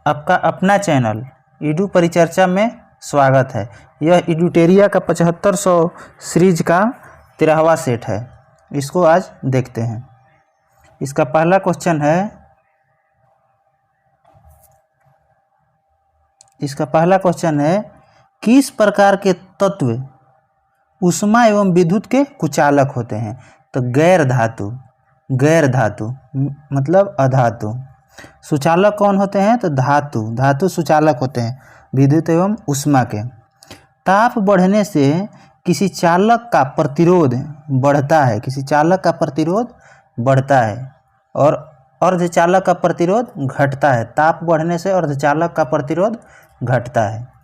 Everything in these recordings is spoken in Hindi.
आपका अपना चैनल ईडू परिचर्चा में स्वागत है। यह ईडूटेरिया का 7500 सीरीज का 13वां सेट है। इसको आज देखते हैं। इसका पहला क्वेश्चन है किस प्रकार के तत्व ऊष्मा एवं विद्युत के कुचालक होते हैं? तो गैर धातु मतलब अधातु। सुचालक कौन होते हैं? तो धातु सुचालक होते हैं विद्युत एवं ऊष्मा के। ताप बढ़ने से किसी चालक का प्रतिरोध बढ़ता है और अर्धचालक का प्रतिरोध घटता है। ताप बढ़ने से अर्धचालक का प्रतिरोध घटता है।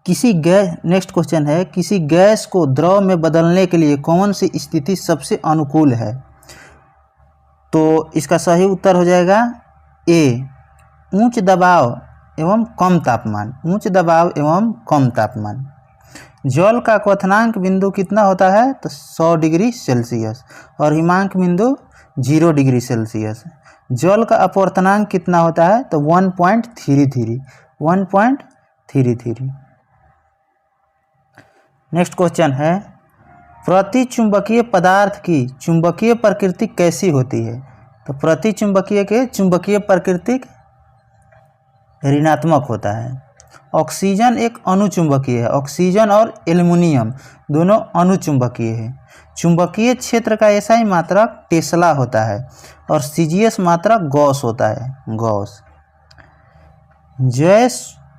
नेक्स्ट क्वेश्चन है किसी गैस को द्रव में बदलने के लिए कौन सी स्थिति सबसे अनुकूल है? तो इसका सही उत्तर हो जाएगा ए, उच्च दबाव एवं कम तापमान। जल का क्वथनांक बिंदु कितना होता है? तो 100 डिग्री सेल्सियस और हिमांक बिंदु 0 डिग्री सेल्सियस। जल का अपवर्तनांक कितना होता है? तो 1.33। नेक्स्ट क्वेश्चन है प्रतिचुंबकीय पदार्थ की चुंबकीय प्रकृति कैसी होती है? तो प्रतिचुंबकीय के चुंबकीय प्रकृति ऋणात्मक होता है। ऑक्सीजन एक अणुचुंबकीय है। ऑक्सीजन और एल्युमिनियम दोनों अणुचुंबकीय है। चुंबकीय क्षेत्र का एसआई मात्रक टेस्ला होता है और सीजीएस मात्रक गॉस होता है।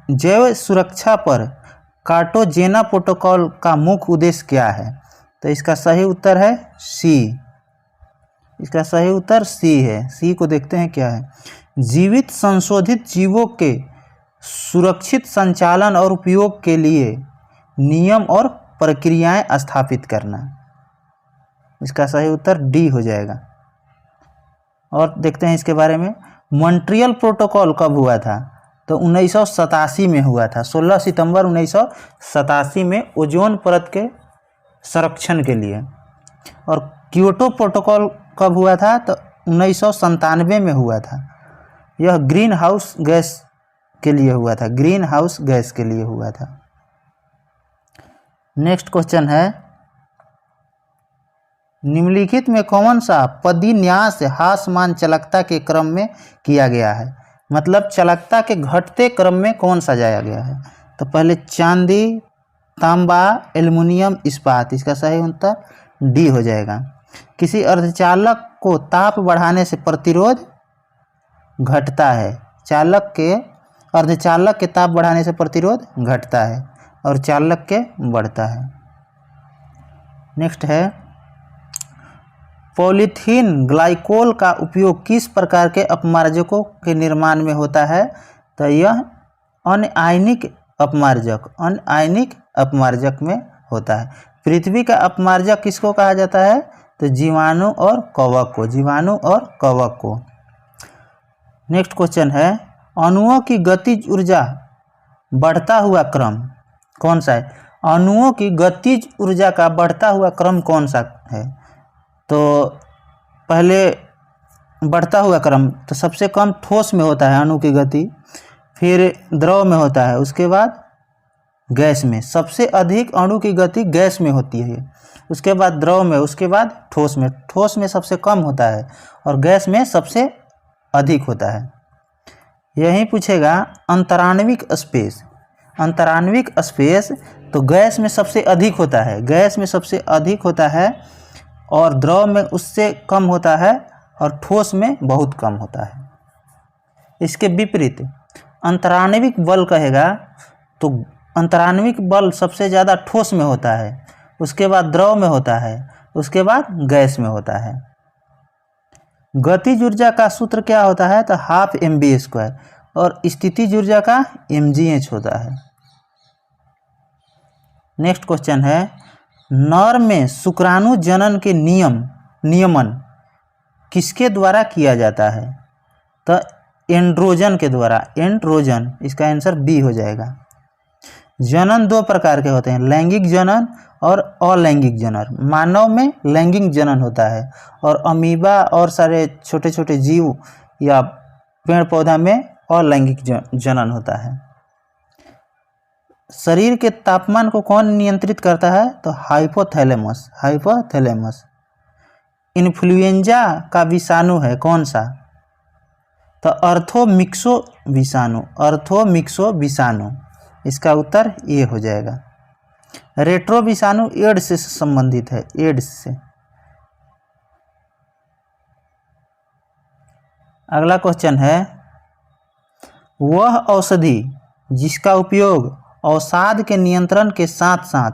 जैव सुरक्षा पर कार्टाजेना प्रोटोकॉल का मुख्य उद्देश्य क्या है? तो इसका सही उत्तर है सी। सी को देखते हैं क्या है। जीवित संशोधित जीवों के सुरक्षित संचालन और उपयोग के लिए नियम और प्रक्रियाएं स्थापित करना। इसका सही उत्तर डी हो जाएगा। और देखते हैं इसके बारे में। मॉन्ट्रियल प्रोटोकॉल कब हुआ था? तो 1987 में हुआ था। 16 सितंबर 1987 में ओजोन परत के संरक्षण के लिए। और क्योटो प्रोटोकॉल कब हुआ था? तो 1997 में हुआ था। यह ग्रीन हाउस गैस के लिए हुआ था। नेक्स्ट क्वेश्चन है निम्नलिखित में कौन सा पदन्यास ह्रासमान चालकता के क्रम में किया गया है? मतलब चालकता के घटते क्रम में कौन सा जाया गया है? तो पहले चांदी, तांबा, एल्युमिनियम, इस्पात। इसका सही उत्तर डी हो जाएगा। किसी अर्धचालक को ताप बढ़ाने से प्रतिरोध घटता है। अर्धचालक के ताप बढ़ाने से प्रतिरोध घटता है और चालक के बढ़ता है। नेक्स्ट है पॉलीथीन ग्लाइकोल का उपयोग किस प्रकार के अपमार्जकों के निर्माण में होता है? तो यह अनआयनिक अपमार्जक में होता है। पृथ्वी का अपमार्जक किसको कहा जाता है? तो जीवाणु और कवक को। नेक्स्ट क्वेश्चन है अणुओं की गतिज ऊर्जा बढ़ता हुआ क्रम कौन सा है? अणुओं की गतिज ऊर्जा का बढ़ता हुआ क्रम कौन सा है? तो पहले बढ़ता हुआ क्रम तो सबसे कम ठोस में होता है अणु की गति, फिर द्रव में होता है, उसके बाद गैस में। सबसे अधिक अणु की गति गैस में होती है, उसके बाद द्रव में, उसके बाद ठोस में। ठोस में सबसे कम होता है और गैस में सबसे अधिक होता है। यही पूछेगा अंतराण्विक स्पेस तो गैस में सबसे अधिक होता है और द्रव में उससे कम होता है और ठोस में बहुत कम होता है। इसके विपरीत अंतराण्विक बल कहेगा तो अंतराण्विक बल सबसे ज़्यादा ठोस में होता है, उसके बाद द्रव में होता है, उसके बाद गैस में होता है। गतिज ऊर्जा का सूत्र क्या होता है? तो 12 mv² और स्थितिज ऊर्जा का mgh होता है। नेक्स्ट क्वेश्चन है नर में शुक्राणु जनन के नियमन किसके द्वारा किया जाता है? तो एंड्रोजन के द्वारा। इसका आंसर बी हो जाएगा। जनन दो प्रकार के होते हैं, लैंगिक जनन और अलैंगिक जनन। मानव में लैंगिक जनन होता है और अमीबा और सारे छोटे छोटे जीव या पेड़ पौधा में अलैंगिक जनन होता है। शरीर के तापमान को कौन नियंत्रित करता है? तो हाइपोथैलेमस, हाइपोथैलेमस। इन्फ्लुएंजा का विषाणु है कौन सा? तो अर्थोमिक्सो विषाणु, अर्थोमिक्सो विषाणु। इसका उत्तर ये हो जाएगा। रेट्रो विषाणु एड्स से संबंधित है, एड्स से। अगला क्वेश्चन है, वह औषधि जिसका उपयोग अवसाद के नियंत्रण के साथ साथ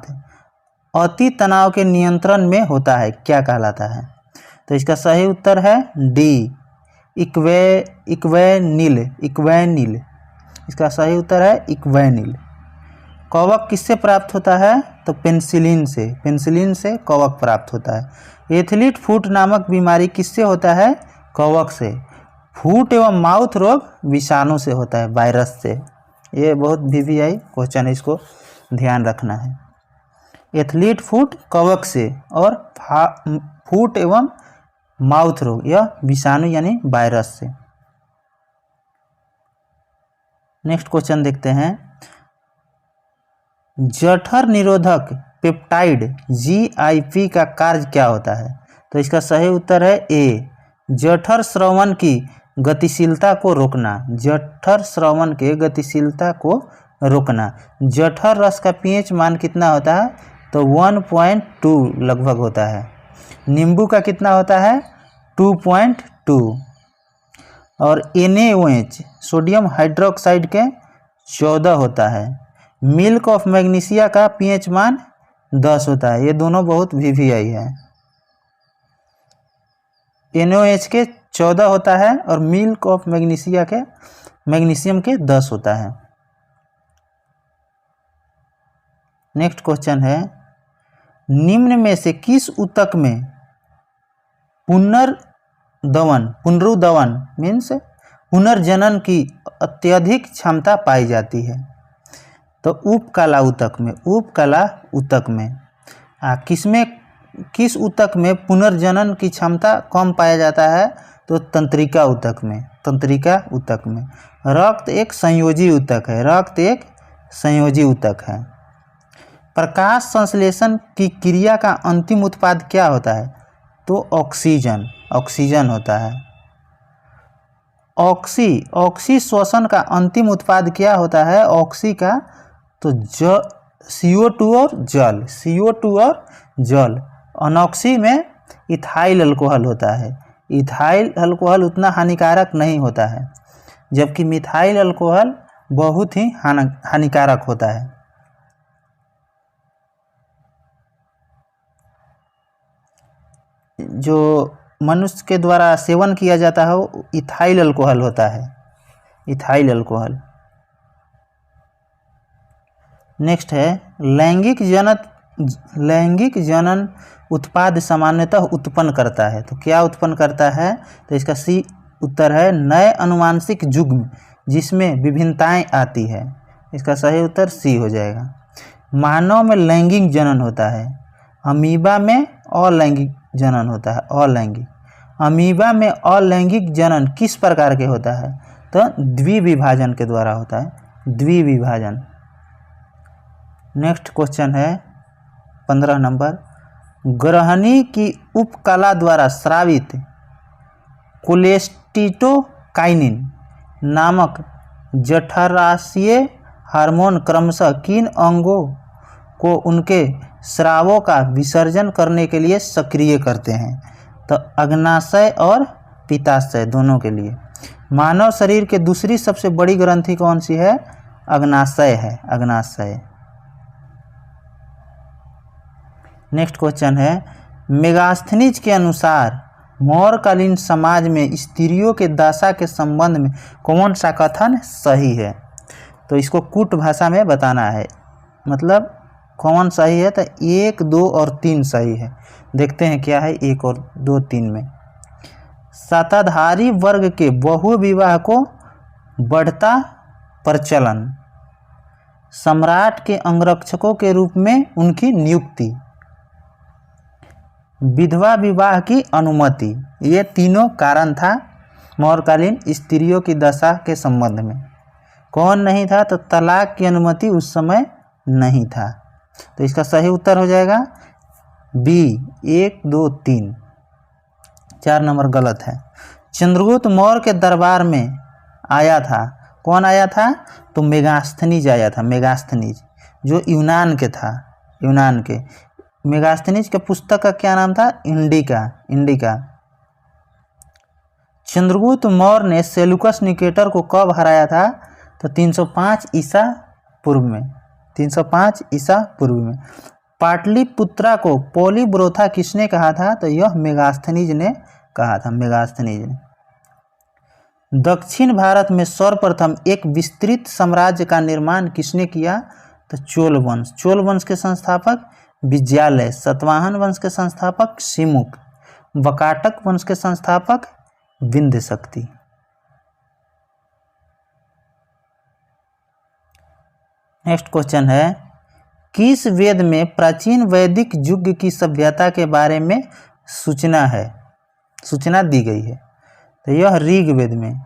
अति तनाव के नियंत्रण में होता है क्या कहलाता है? तो इसका सही उत्तर है डी, इक्वेनिल, इक्वेनिल। इसका सही उत्तर है इक्वेनिल। कवक किससे प्राप्त होता है? तो पेनिसिलिन से, पेनिसिलिन से कवक प्राप्त होता है। एथलीट फुट नामक बीमारी किससे होता है? कवक से। फूट एवं माउथ रोग विषाणु से होता है, वायरस से। ये बहुत VVI क्वेश्चन है, इसको ध्यान रखना है। एथलीट फुट कवक से और फूट एवं माउथ रोग यह विषाणु यानी वायरस से। नेक्स्ट क्वेश्चन देखते हैं, जठर निरोधक पेप्टाइड GIP का कार्य क्या होता है? तो इसका सही उत्तर है ए, जठर स्रवण की गतिशीलता को रोकना, जठर स्रवण के गतिशीलता को रोकना। जठर रस का pH मान कितना होता है? तो 1.2 लगभग होता है। नींबू का कितना होता है? 2.2। और NaOH सोडियम हाइड्रोक्साइड के 14 होता है। मिल्क ऑफ मैग्नीशिया का pH मान 10 होता है। ये दोनों बहुत VVI है। NaOH के 14 होता है और मिल्क ऑफ मैग्नीशिया के मैग्नीशियम के 10 होता है। नेक्स्ट क्वेश्चन है, निम्न में से किस ऊतक में पुनरुद्धावन मीन्स पुनर्जनन की अत्यधिक क्षमता पाई जाती है? तो उपकला ऊतक में, उपकला ऊतक में। किस ऊतक में पुनर्जनन की क्षमता कम पाया जाता है? तो तंत्रिका ऊतक में, तंत्रिका ऊतक में। रक्त एक संयोजी ऊतक है, रक्त एक संयोजी ऊतक है। प्रकाश संश्लेषण की क्रिया का अंतिम उत्पाद क्या होता है? तो ऑक्सीजन, ऑक्सीजन होता है। ऑक्सी श्वसन का अंतिम उत्पाद क्या होता है? ऑक्सी का तो CO2 और जल, CO2 और जल। अनॉक्सी में इथाइल अल्कोहल होता है। इथाइल अल्कोहल उतना हानिकारक नहीं होता है, जबकि मिथाइल अल्कोहल बहुत ही हानिकारक होता है। जो मनुष्य के द्वारा सेवन किया जाता है वो इथाइल अल्कोहल होता है, इथाइल अल्कोहल। नेक्स्ट है, लैंगिक जनन उत्पाद सामान्यतः उत्पन्न करता है। तो क्या उत्पन्न करता है? तो इसका सी उत्तर है नए अनुवांशिक युग्म जिसमें विभिन्नताएं आती है। इसका सही उत्तर सी हो जाएगा। मानव में लैंगिक जनन होता है, अमीबा में अलैंगिक जनन होता है, अलैंगिक। अमीबा में अलैंगिक जनन किस प्रकार के होता है? तो द्विविभाजन के द्वारा होता है, द्विविभाजन। नेक्स्ट क्वेश्चन है 15 नंबर, ग्रहणी की उपकला द्वारा स्रावित कोलेस्टिटोकाइनिन नामक जठराशयीय हार्मोन क्रमशः किन अंगों को उनके स्रावों का विसर्जन करने के लिए सक्रिय करते हैं? तो अग्नाशय और पित्ताशय दोनों के लिए। मानव शरीर के दूसरी सबसे बड़ी ग्रंथि कौन सी है? अग्नाशय है, अग्नाशय। नेक्स्ट क्वेश्चन है, मेगास्थनीज के अनुसार मौर्यकालीन समाज में स्त्रियों के दशा के संबंध में कौन सा कथन सही है? तो इसको कूट भाषा में बताना है, मतलब कौन सही है? तो 1, 2 और 3 सही है। देखते हैं क्या है 1 और 2, 3 में। सत्ताधारी वर्ग के बहुविवाह को बढ़ता प्रचलन, सम्राट के अंगरक्षकों के रूप में उनकी नियुक्ति, विधवा विवाह की अनुमति, ये तीनों कारण था मौर्यकालीन स्त्रियों की दशा के संबंध में। कौन नहीं था? तो तलाक की अनुमति उस समय नहीं था। तो इसका सही उत्तर हो जाएगा बी 1, 2, 3। 4 नंबर गलत है। चंद्रगुप्त मौर्य के दरबार में आया था। कौन आया था? तो मेगास्थनीज आया था। मेगास्थनीज जो यूनान के था, यूनान के। मेगास्थनीज के पुस्तक का क्या नाम था? इंडिका। चंद्रगुप्त मौर्य ने सेल्यूकस निकेटर को कब हराया था? तो 305 ईसा पूर्व में। 305 ईसा पूर्व में। पाटलिपुत्रा को पॉलीब्रोथा किसने कहा था? तो यह मेगास्थनीज ने कहा था। मेगास्थनीज ने। दक्षिण भारत में सर्वप्रथम एक विस्तृत साम्राज्य का निर्माण किसने किया? तो चोल वंश। चोल वंश के संस्थापक विजयालय। सातवाहन वंश के संस्थापक सिमुक। वकाटक वंश के संस्थापक विंध्य शक्ति। नेक्स्ट क्वेश्चन है, किस वेद में प्राचीन वैदिक युग की सभ्यता के बारे में सूचना दी गई है? तो यह ऋग्वेद में।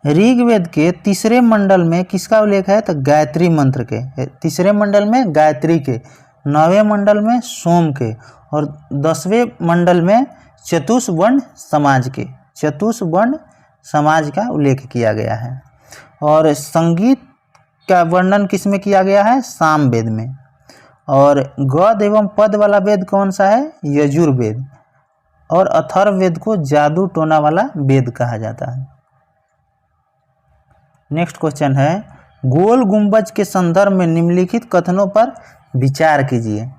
ऋग्वेद के तीसरे मंडल में किसका उल्लेख है? तो गायत्री मंत्र के। तीसरे मंडल में गायत्री के, 9वें मंडल में सोम के और 10वें मंडल में चतुष्वर्ण समाज का उल्लेख किया गया है। और संगीत का वर्णन किस में किया गया है? सामवेद में। और गद एवं पद वाला वेद कौन सा है? यजुर्वेद। और अथर्ववेद को जादू टोना वाला वेद कहा जाता है। नेक्स्ट क्वेश्चन है, गोल गुंबज के संदर्भ में निम्नलिखित कथनों पर विचार कीजिए।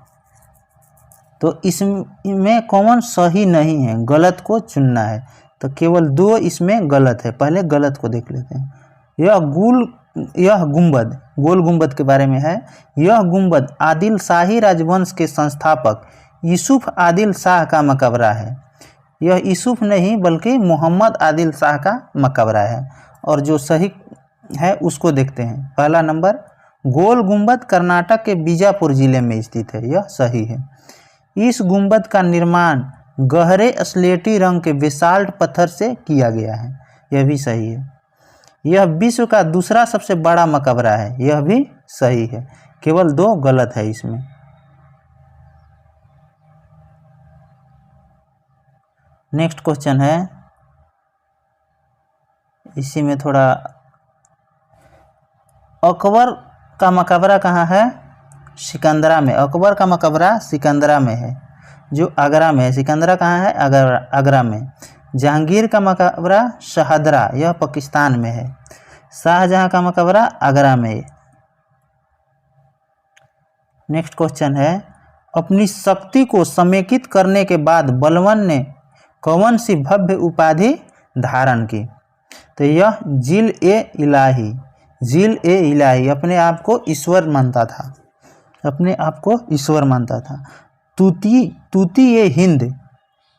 तो इसमें कौन सही नहीं है? गलत को चुनना है। तो केवल 2 इसमें गलत है। पहले गलत को देख लेते हैं। यह गुंबद, गोल गुंबद के बारे में है। यह गुंबद आदिल शाही राजवंश के संस्थापक यूसुफ आदिल शाह का मकबरा है। यह यूसुफ नहीं बल्कि मोहम्मद आदिल शाह का मकबरा है। और जो सही है उसको देखते हैं। पहला नंबर, गोल गुंबद कर्नाटक के बीजापुर जिले में स्थित है। यह सही है। इस गुंबद का निर्माण गहरे स्लेटी रंग के बेसाल्ट पत्थर से किया गया है। यह भी सही है। यह विश्व का दूसरा सबसे बड़ा मकबरा है। यह भी सही है। केवल 2 गलत है इसमें। नेक्स्ट क्वेश्चन है, इसी में थोड़ा, अकबर का मकबरा कहाँ है? सिकंदरा में। अकबर का मकबरा सिकंदरा में है, जो आगरा में है। सिकंदरा कहाँ है? आगरा में। जहांगीर का मकबरा शहादरा, यह पाकिस्तान में है। शाहजहां का मकबरा आगरा में है। नेक्स्ट क्वेश्चन है, अपनी शक्ति को समेकित करने के बाद बलवान ने कौन सी भव्य उपाधि धारण की? तो यह जिल ए इलाही अपने आप को ईश्वर मानता था। तूती ए हिंद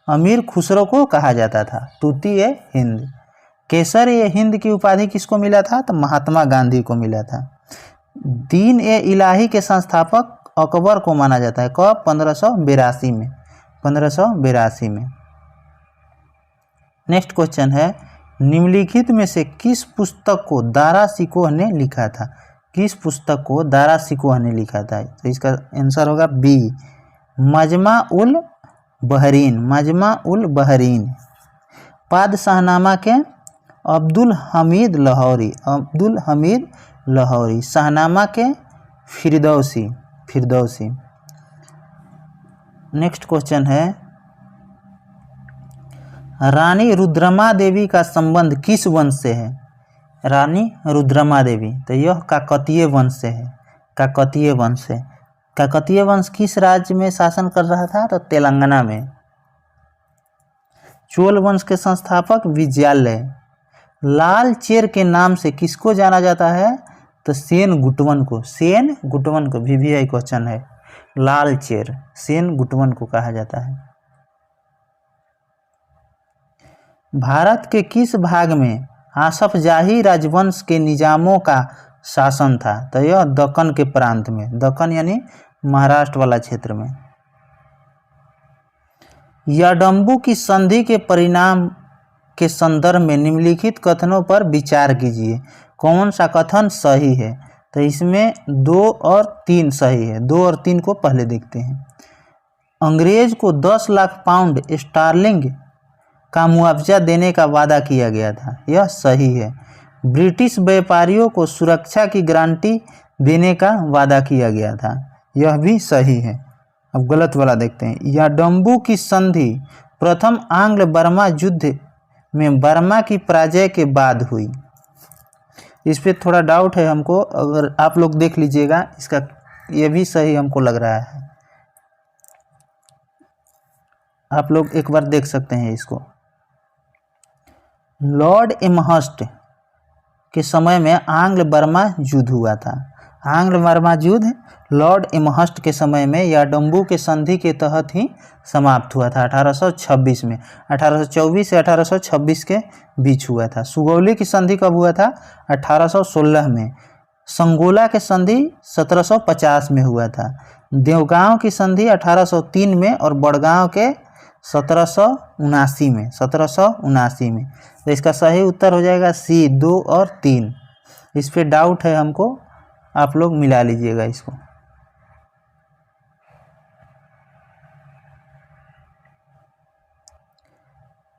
अमीर खुसरो को कहा जाता था। तूती ए हिंद। केसर ए हिंद की उपाधि किसको मिला था? तो महात्मा गांधी को मिला था। दीन ए इलाही के संस्थापक अकबर को माना जाता है। कब? 1582 में। नेक्स्ट क्वेश्चन है, निम्नलिखित में से किस पुस्तक को दारा शिकोह ने लिखा था? किस पुस्तक को दारा शिकोह ने लिखा था? तो इसका आंसर होगा बी, मजमा उल बहरीन। पादशाहनामा के अब्दुल हमीद लाहौरी। शाहनामा के फिरदौसी। नेक्स्ट क्वेश्चन है, रानी रुद्रमा देवी का संबंध किस वंश से है? रानी रुद्रमा देवी, तो यह काकतीय वंश से है। काकतीय वंश किस राज्य में शासन कर रहा था? तो तेलंगाना में। चोल वंश के संस्थापक विजयालय। लाल चेर के नाम से किसको जाना जाता है? तो सेन गुटवन को VVI क्वेश्चन है। लाल चेर सेन गुटवन को कहा जाता है। भारत के किस भाग में आसफ जाही राजवंश के निजामों का शासन था? तो यह दक्कन के प्रांत में। दक्कन यानी महाराष्ट्र वाला क्षेत्र में। याडंबू की संधि के परिणाम के संदर्भ में निम्नलिखित कथनों पर विचार कीजिए। कौन सा कथन सही है? तो इसमें 2 और 3 सही है। 2 और 3 को पहले देखते हैं। अंग्रेज को 10 लाख पाउंड स्टार्लिंग का मुआवजा देने का वादा किया गया था, यह सही है। ब्रिटिश व्यापारियों को सुरक्षा की गारंटी देने का वादा किया गया था, यह भी सही है। अब गलत वाला देखते हैं। याडंबू की संधि प्रथम आंग्ल बर्मा युद्ध में बर्मा की पराजय के बाद हुई। इस पे थोड़ा डाउट है हमको, अगर आप लोग देख लीजिएगा इसका, ये भी सही हमको लग रहा है। आप लोग एक बार देख सकते हैं इसको। लॉर्ड एमहर्स्ट के समय में आंग्ल बर्मा युद्ध हुआ था। आंग्ल बर्मा युद्ध लॉर्ड एमहर्स्ट के समय में याडंबू के संधि के तहत ही समाप्त हुआ था 1826 में। 1824 से 1826 के बीच हुआ था। सुगौली की संधि कब हुआ था? 1816 में। संगोला के संधि 1750 में हुआ था। देवगांव की संधि 1803 में और बड़गांव के 1779 में। तो इसका सही उत्तर हो जाएगा सी, 2 और 3। इस पे डाउट है हमको, आप लोग मिला लीजिएगा इसको।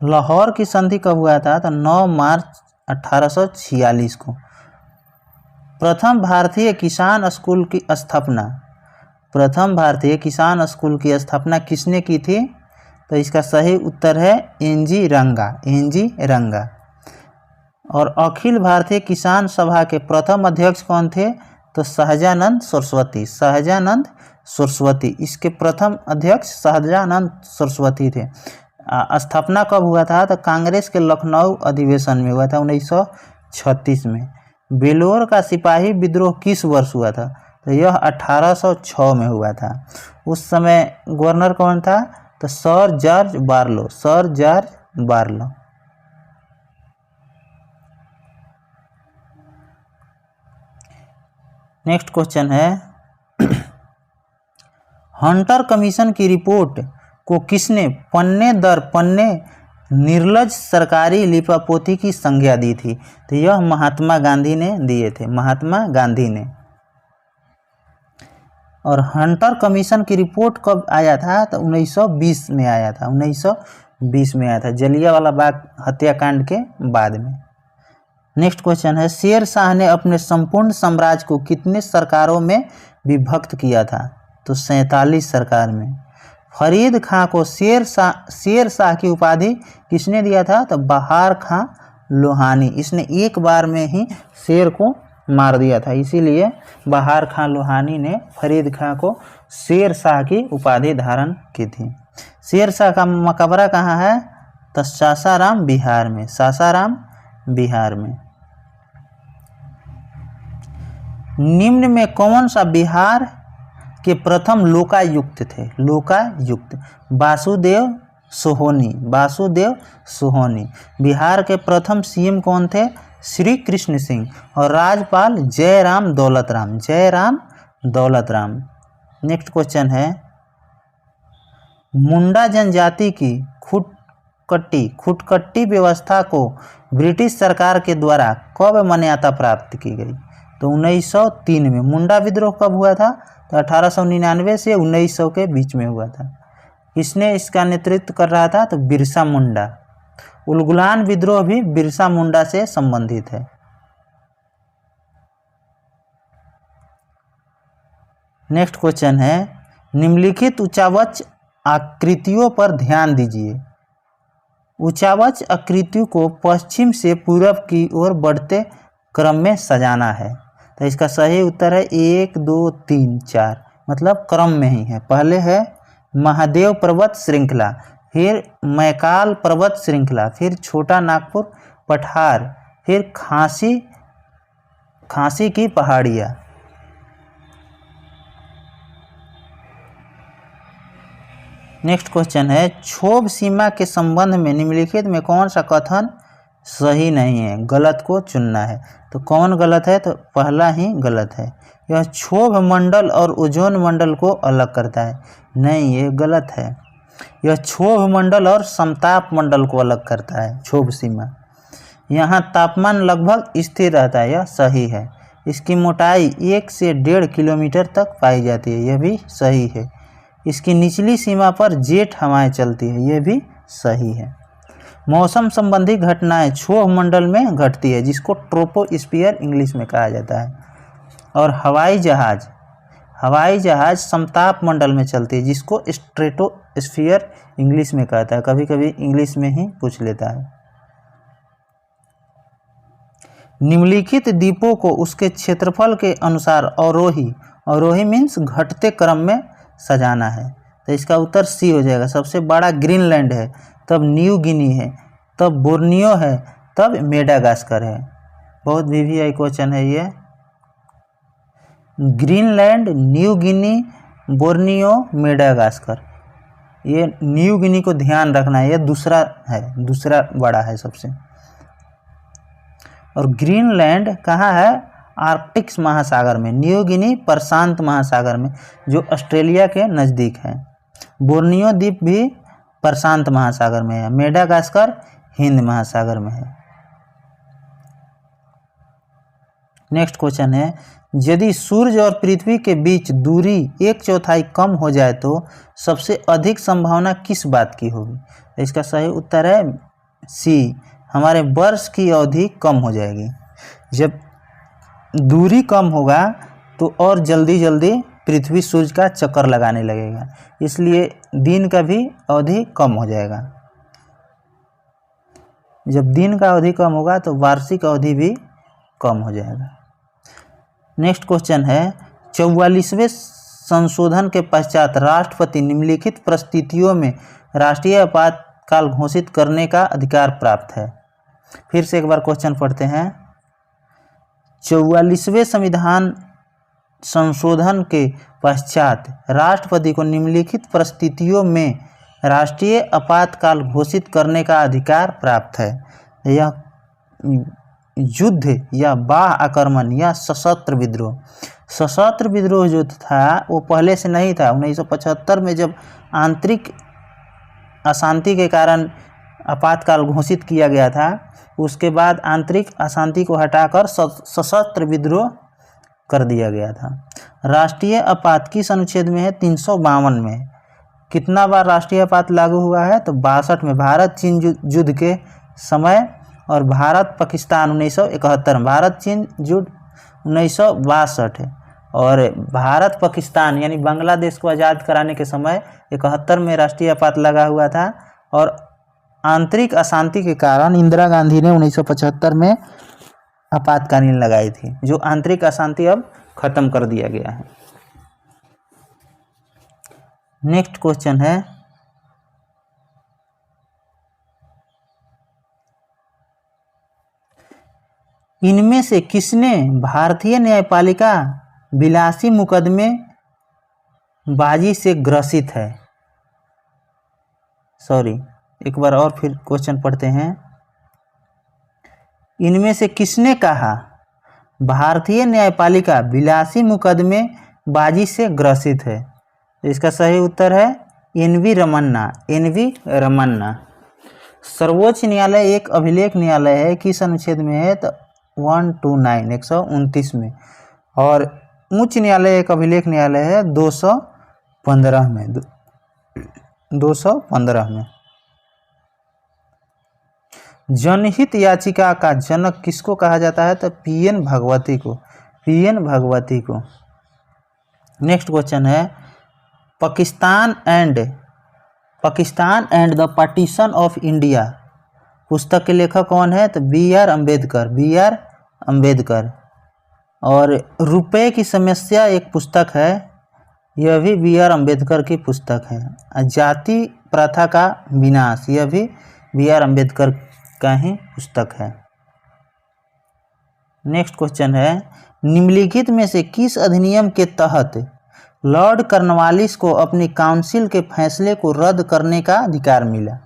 लाहौर की संधि कब हुआ था? तो 9 मार्च 1846 को। प्रथम भारतीय किसान स्कूल की स्थापना, प्रथम भारतीय किसान स्कूल की स्थापना किसने की थी? तो इसका सही उत्तर है एनजी रंगा, एनजी रंगा। और अखिल भारतीय किसान सभा के प्रथम अध्यक्ष कौन थे? तो सहजानंद सरस्वती, सहजानंद सरस्वती। इसके प्रथम अध्यक्ष सहजानंद सरस्वती थे। स्थापना कब हुआ था? तो कांग्रेस के लखनऊ अधिवेशन में हुआ था 1936 में। बेलोर का सिपाही विद्रोह किस वर्ष हुआ था? तो यह 1806 में हुआ था। उस समय गवर्नर कौन था? तो sir George Barlow, sir George Barlow. Next question है हंटर कमीशन की रिपोर्ट को किसने पन्ने दर पन्ने निर्लज सरकारी लिपापोती की संज्ञा दी थी? तो यह महात्मा गांधी ने दिए थे, महात्मा गांधी ने। और हंटर कमीशन की रिपोर्ट कब आया था? तो 1920 में आया था, 1920 में आया था, जलियांवाला बाग हत्याकांड के बाद में। नेक्स्ट क्वेश्चन है शेर शाह ने अपने संपूर्ण साम्राज्य को कितने सरकारों में विभक्त किया था? तो 47 सरकार में। फरीद खां को शेर शाह की उपाधि किसने दिया था? तो बहार खां लोहानी। इसने एक बार में ही शेर को मार दिया था, इसीलिए बहार खां लोहानी ने फरीद खां को शेर शाह की उपाधि धारण की थी। शेर शाह का मकबरा कहाँ है? तो सासाराम बिहार में, सासाराम बिहार में। निम्न में कौन सा बिहार के प्रथम लोकायुक्त थे? लोकायुक्त वासुदेव सोहोनी, वासुदेव सोहोनी। बिहार के प्रथम सीएम कौन थे? श्री कृष्ण सिंह। और राज्यपाल जयराम दौलत राम, जयराम दौलत राम। नेक्स्ट क्वेश्चन है मुंडा जनजाति की खुटकट्टी व्यवस्था को ब्रिटिश सरकार के द्वारा कब मान्यता प्राप्त की गई? तो 1903 में। मुंडा विद्रोह कब हुआ था? तो 1899 से 1900 के बीच में हुआ था। किसने इसका नेतृत्व कर रहा था? तो बिरसा मुंडा। उलगुलान विद्रोह भी बिरसा मुंडा से संबंधित है। नेक्स्ट क्वेश्चन है निम्नलिखित उच्चावच आकृतियों पर ध्यान दीजिए। उच्चावच आकृतियों को पश्चिम से पूर्व की ओर बढ़ते क्रम में सजाना है। तो इसका सही उत्तर है 1 2 3 4, मतलब क्रम में ही है। पहले है महादेव पर्वत श्रृंखला, फिर मैकाल पर्वत श्रृंखला, फिर छोटा नागपुर पठार, फिर खांसी की पहाड़ियाँ। नेक्स्ट क्वेश्चन है क्षोभ सीमा के संबंध में निम्नलिखित में कौन सा कथन सही नहीं है? गलत को चुनना है। तो कौन गलत है? तो पहला ही गलत है। यह क्षोभ मंडल और ओजोन मंडल को अलग करता है। नहीं, ये गलत है। यह क्षोभ मंडल और समताप मंडल को अलग करता है। क्षोभ सीमा, यहाँ तापमान लगभग स्थिर रहता है, यह सही है। इसकी मोटाई 1 से 1.5 किलोमीटर तक पाई जाती है, यह भी सही है। इसकी निचली सीमा पर जेट हवाएं चलती है, यह भी सही है। मौसम संबंधी घटनाएं क्षोभ मंडल में घटती है, जिसको ट्रोपोस्फियर इंग्लिश में कहा जाता है। और हवाई जहाज समताप मंडल में चलती है, जिसको स्ट्रेटोस्फियर इंग्लिश में कहता है। कभी कभी इंग्लिश में ही पूछ लेता है। निम्नलिखित द्वीपों को उसके क्षेत्रफल के अनुसार अवरोही मीन्स घटते क्रम में सजाना है। तो इसका उत्तर सी हो जाएगा। सबसे बड़ा ग्रीनलैंड है, तब न्यू गिनी है, तब बोर्नियो है, तब मेडागास्कर है। बहुत VVI क्वेश्चन है ये। Greenland, New Guinea, Borneo, Madagascar. ये न्यू गिनी को ध्यान रखना है, ये दूसरा बड़ा है सबसे। और ग्रीनलैंड कहाँ है? आर्कटिक महासागर में। न्यू गिनी प्रशांत महासागर में, जो ऑस्ट्रेलिया के नज़दीक है। बोर्नियो द्वीप भी प्रशांत महासागर में है। मेडागास्कर हिंद महासागर में है। नेक्स्ट क्वेश्चन है, यदि सूर्य और पृथ्वी के बीच दूरी 1/4 कम हो जाए तो सबसे अधिक संभावना किस बात की होगी? इसका सही उत्तर है सी, हमारे वर्ष की अवधि कम हो जाएगी। जब दूरी कम होगा तो और जल्दी पृथ्वी सूर्य का चक्कर लगाने लगेगा, इसलिए दिन का भी अवधि कम हो जाएगा। जब दिन का अवधि कम होगा तो वार्षिक अवधि भी कम हो जाएगा। नेक्स्ट क्वेश्चन है, 44वें संशोधन के पश्चात राष्ट्रपति निम्नलिखित परिस्थितियों में राष्ट्रीय आपातकाल घोषित करने का अधिकार प्राप्त है। फिर से एक बार क्वेश्चन पढ़ते हैं। 44वें संविधान संशोधन के पश्चात राष्ट्रपति को निम्नलिखित परिस्थितियों में राष्ट्रीय आपातकाल घोषित करने का अधिकार प्राप्त है। यह युद्ध या बाह्य आक्रमण या सशस्त्र विद्रोह। सशस्त्र विद्रोह जो था वो पहले से नहीं था। 1975 में जब आंतरिक अशांति के कारण आपातकाल घोषित किया गया था, उसके बाद आंतरिक अशांति को हटाकर सशस्त्र विद्रोह कर दिया गया था। राष्ट्रीय आपात किस अनुच्छेद में है? 352 में। कितना बार राष्ट्रीय आपात लागू हुआ है? तो 62 में, भारत चीन युद्ध के समय, और भारत पाकिस्तान 1971 में। भारत चीन युद्ध 1962 और भारत पाकिस्तान यानी बांग्लादेश को आज़ाद कराने के समय 71 में राष्ट्रीय आपात लगा हुआ था। और आंतरिक अशांति के कारण इंदिरा गांधी ने 1975 में आपातकालीन लगाई थी, जो आंतरिक अशांति अब खत्म कर दिया गया है। नेक्स्ट क्वेश्चन है, इनमें से किसने भारतीय न्यायपालिका विलासी मुकदमे बाजी से ग्रसित है? एक बार और फिर क्वेश्चन पढ़ते हैं। इनमें से किसने कहा भारतीय न्यायपालिका विलासी मुकदमे बाजी से ग्रसित है? इसका सही उत्तर है NV रमन्ना। सर्वोच्च न्यायालय एक अभिलेख न्यायालय है, किस अनुच्छेद में है? तो 129 में। और उच्च न्यायालय एक अभिलेख न्यायालय है 215 में। जनहित याचिका का जनक किसको कहा जाता है? तो PN भगवती को। नेक्स्ट क्वेश्चन है, Pakistan and the partition of India पुस्तक के लेखक कौन है? तो BR अम्बेडकर। और रुपए की समस्या एक पुस्तक है, यह भी BR अम्बेडकर की पुस्तक है। जाति प्रथा का विनाश, यह भी BR अम्बेडकर का ही पुस्तक है। नेक्स्ट क्वेश्चन है, निम्नलिखित में से किस अधिनियम के तहत लॉर्ड कॉर्नवालिस को अपनी काउंसिल के फैसले को रद्द करने का अधिकार मिला?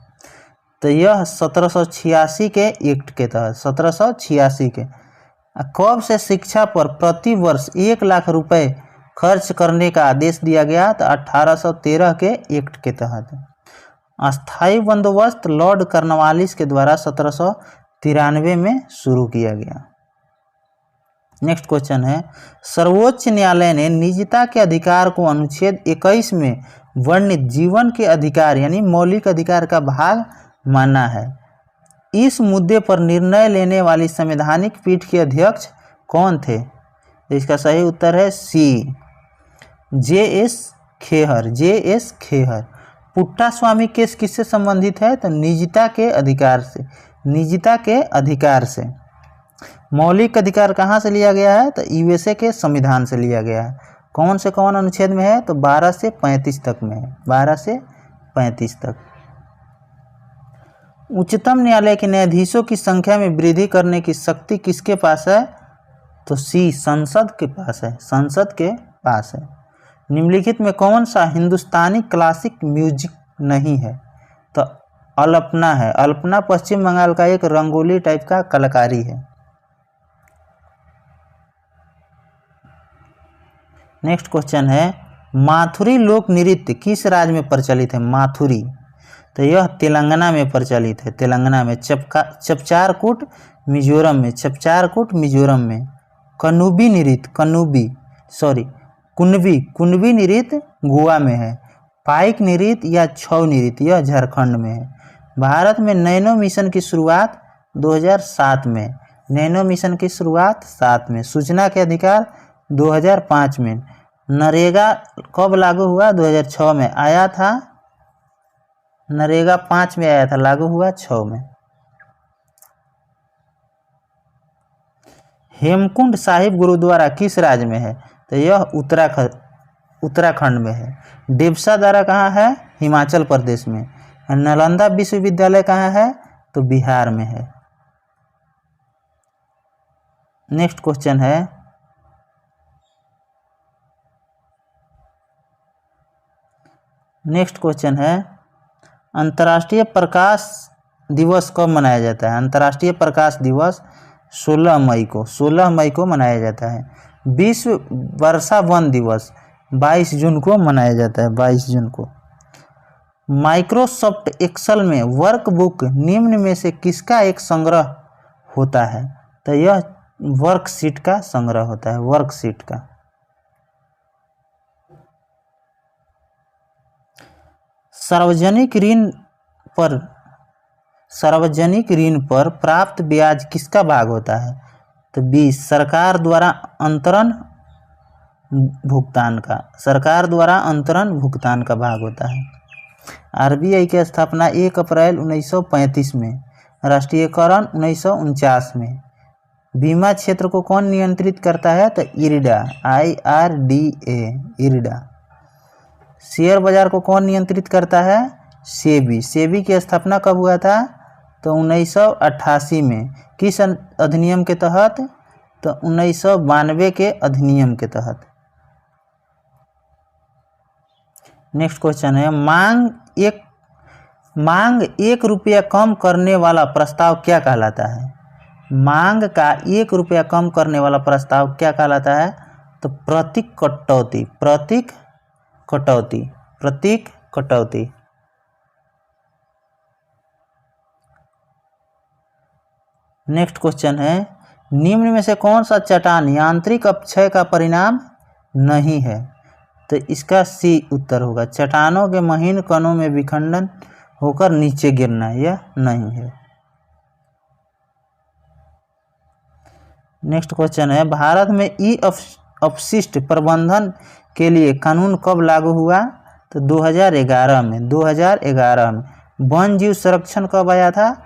तो यह 1786 के एक्ट के तहत, 1786 के। कब से शिक्षा पर प्रति वर्ष 1 लाख रुपए खर्च करने का आदेश दिया गया? तो 1813 के एक्ट के तहत। अस्थाई बंदोबस्त लॉर्ड कॉर्नवालिस के द्वारा 1793 में शुरू किया गया। नेक्स्ट क्वेश्चन है, सर्वोच्च न्यायालय ने निजता के अधिकार को अनुच्छेद 21 में वर्णित जीवन के अधिकार यानी मौलिक अधिकार का भाग माना है। इस मुद्दे पर निर्णय लेने वाली संवैधानिक पीठ के अध्यक्ष कौन थे? इसका सही उत्तर है सी, जे.एस. खेहर। पुट्टा स्वामी केस किससे संबंधित है? तो निजता के अधिकार से। मौलिक अधिकार कहाँ से लिया गया है? तो यूएसए के संविधान से लिया गया है। कौन से कौन अनुच्छेद में है? तो 12 से 35 तक में है, 12 से 35 तक। उच्चतम न्यायालय के न्यायाधीशों की संख्या में वृद्धि करने की शक्ति किसके पास है? तो सी, संसद के पास है। निम्नलिखित में कौन सा हिंदुस्तानी क्लासिक म्यूजिक नहीं है? तो अल्पना है। अल्पना पश्चिम बंगाल का एक रंगोली टाइप का कलाकारी है। नेक्स्ट क्वेश्चन है, माथुरी लोक नृत्य किस राज्य में प्रचलित है? माथुरी, तो यह तेलंगाना में प्रचलित है। तेलंगाना में। चपचारकूट मिजोरम में। कुनबी नृत्य गोवा में है। पाइक नृत्य या छऊ नृत्य यह झारखंड में है। भारत में नैनो मिशन की शुरुआत 2007 में। सूचना के अधिकार 2005 में। नरेगा कब लागू हुआ? 2006 में आया था। नरेगा 5 में आया था, लागू हुआ 6 में। हेमकुंड साहिब गुरुद्वारा किस राज्य में है? तो यह उत्तराखंड में है। डेबसा दर्रा कहाँ है? हिमाचल प्रदेश में। नालंदा विश्वविद्यालय कहाँ है? तो बिहार में है। नेक्स्ट क्वेश्चन है, अंतर्राष्ट्रीय प्रकाश दिवस कब मनाया जाता है? अंतर्राष्ट्रीय प्रकाश दिवस 16 मई को मनाया जाता है। विश्व वर्षा वन दिवस 22 जून को मनाया जाता है। 22 जून को। माइक्रोसॉफ्ट एक्सेल में वर्कबुक निम्न में से किसका एक संग्रह होता है? तो यह वर्कशीट का संग्रह होता है, वर्कशीट का। सार्वजनिक ऋण पर प्राप्त ब्याज किसका भाग होता है? तो 20 सरकार द्वारा अंतरण भुगतान का भाग होता है। आरबीआई की स्थापना 1 अप्रैल 1935 में। राष्ट्रीयकरण 1949 में। बीमा क्षेत्र को कौन नियंत्रित करता है? तो IRDA, IRDA। शेयर बाजार को कौन नियंत्रित करता है? सेबी की स्थापना कब हुआ था? तो 1988 में। किस अधिनियम के तहत? तो 1992 के अधिनियम के तहत। नेक्स्ट क्वेश्चन है, मांग 1 रुपया कम करने वाला प्रस्ताव क्या कहलाता है? मांग का 1 रुपया कम करने वाला प्रस्ताव क्या कहलाता है? तो प्रतीक कटौती। नेक्स्ट क्वेश्चन है, निम्न में से कौन सा चट्टान यांत्रिक अपक्षय का परिणाम नहीं है? तो इसका सी उत्तर होगा। चट्टानों के महीन कणों में विखंडन होकर नीचे गिरना, यह नहीं है। नेक्स्ट क्वेश्चन है, भारत में अपशिष्ट प्रबंधन के लिए कानून कब लागू हुआ? तो 2011 में। वन जीव संरक्षण कब आया था?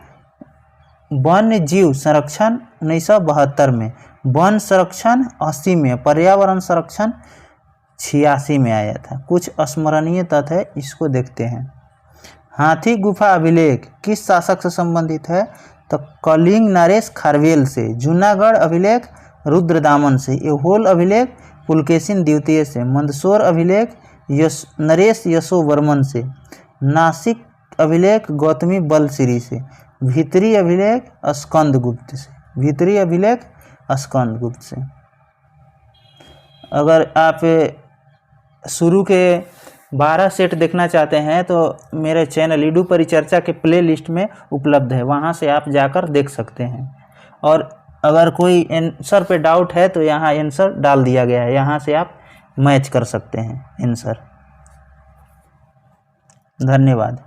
वन्य जीव संरक्षण 1972 में। वन संरक्षण 80 में। पर्यावरण संरक्षण 86 में आया था। कुछ स्मरणीय तथ्य है, इसको देखते हैं। हाथी गुफा अभिलेख किस शासक से संबंधित है? तो कलिंग नरेश खारवेल से। जूनागढ़ अभिलेख रुद्रदामन से। ऐहोल अभिलेख पुलकेशिन द्वितीय से। मंदसौर अभिलेख नरेश यशोवर्मन से। नासिक अभिलेख गौतमी बलश्री से। भीतरी अभिलेख स्कंदगुप्त से। अगर आप शुरू के 12 सेट देखना चाहते हैं तो मेरे चैनल ईडू परिचर्चा के प्ले लिस्ट में उपलब्ध है, वहाँ से आप जाकर देख सकते हैं। और अगर कोई आंसर पे डाउट है तो यहाँ आंसर डाल दिया गया है, यहाँ से आप मैच कर सकते हैं आंसर। धन्यवाद।